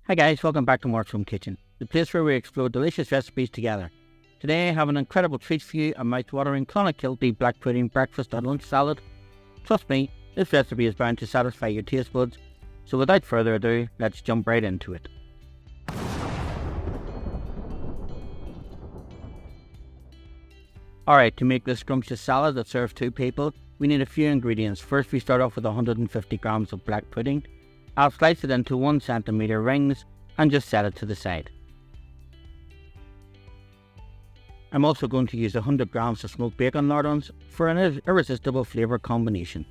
Hi guys, welcome back to Mark's Home Kitchen, the place where we explore delicious recipes together. Today I have an incredible treat for you, a mouth-watering Clonakilty Black Pudding breakfast and lunch salad. Trust me, this recipe is bound to satisfy your taste buds, so without further ado, let's jump right into it. Alright, to make this scrumptious salad that serves 2 people, we need a few ingredients. First we start off with 150 grams of black pudding. I'll slice it into 1 centimeter rings and just set it to the side. I'm also going to use 100 grams of smoked bacon lardons for an irresistible flavour combination.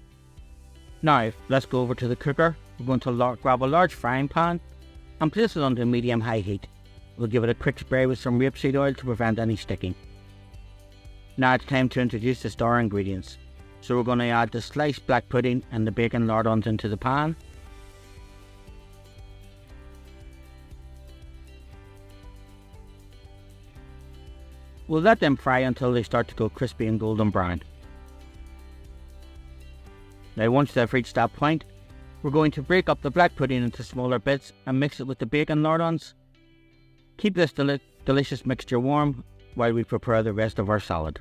Now, let's go over to the cooker. We're going to grab a large frying pan and place it under medium-high heat. We'll give it a quick spray with some rapeseed oil to prevent any sticking. Now it's time to introduce the star ingredients. So we're going to add the sliced black pudding and the bacon lardons into the pan. We'll let them fry until they start to go crispy and golden brown. Now once they've reached that point, we're going to break up the black pudding into smaller bits and mix it with the bacon lardons. Keep this delicious mixture warm while we prepare the rest of our salad.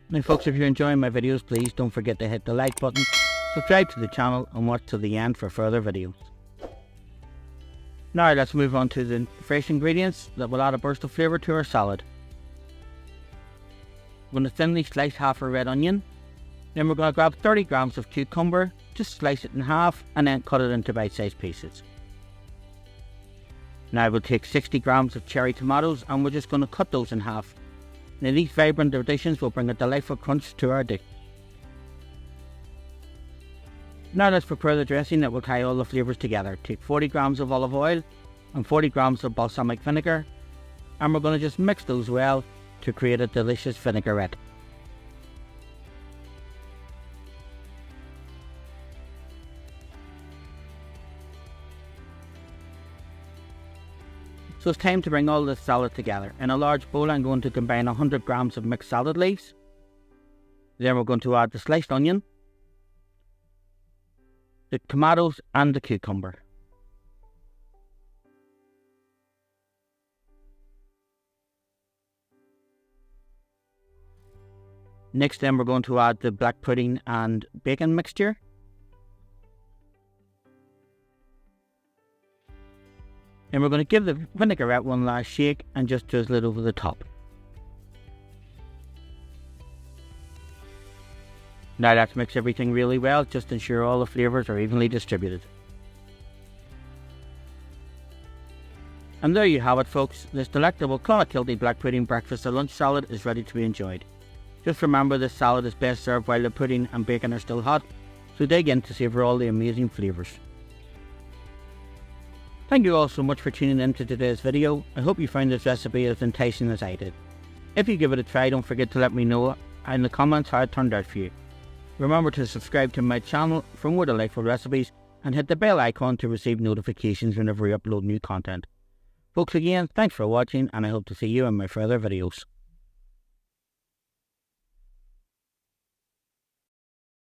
Now folks, if you're enjoying my videos, please don't forget to hit the like button, subscribe to the channel and watch till the end for further videos. Now let's move on to the fresh ingredients that will add a burst of flavour to our salad. We're going to thinly slice half a red onion. Then we're going to grab 30 grams of cucumber, just slice it in half and then cut it into bite-sized pieces. Now we'll take 60 grams of cherry tomatoes and we're just going to cut those in half. Now these vibrant additions will bring a delightful crunch to our dish. Now let's prepare the dressing that will tie all the flavours together. Take 40 grams of olive oil and 40 grams of balsamic vinegar, and we're going to just mix those well to create a delicious vinaigrette. So it's time to bring all this salad together. In a large bowl I'm going to combine 100 grams of mixed salad leaves. Then we're going to add the sliced onion, the tomatoes and the cucumber. Next then we're going to add the black pudding and bacon mixture. And we're going to give the vinaigrette one last shake and just drizzle it over the top. Now let's mix everything really well, just ensure all the flavours are evenly distributed. And there you have it folks, this delectable Clonakilty Black Pudding breakfast or lunch salad is ready to be enjoyed. Just remember this salad is best served while the pudding and bacon are still hot, so dig in to savour all the amazing flavours. Thank you all so much for tuning in to today's video. I hope you found this recipe as enticing as I did. If you give it a try, don't forget to let me know in the comments how it turned out for you. Remember to subscribe to my channel for more delightful recipes and hit the bell icon to receive notifications whenever we upload new content. Folks, again, thanks for watching and I hope to see you in my further videos.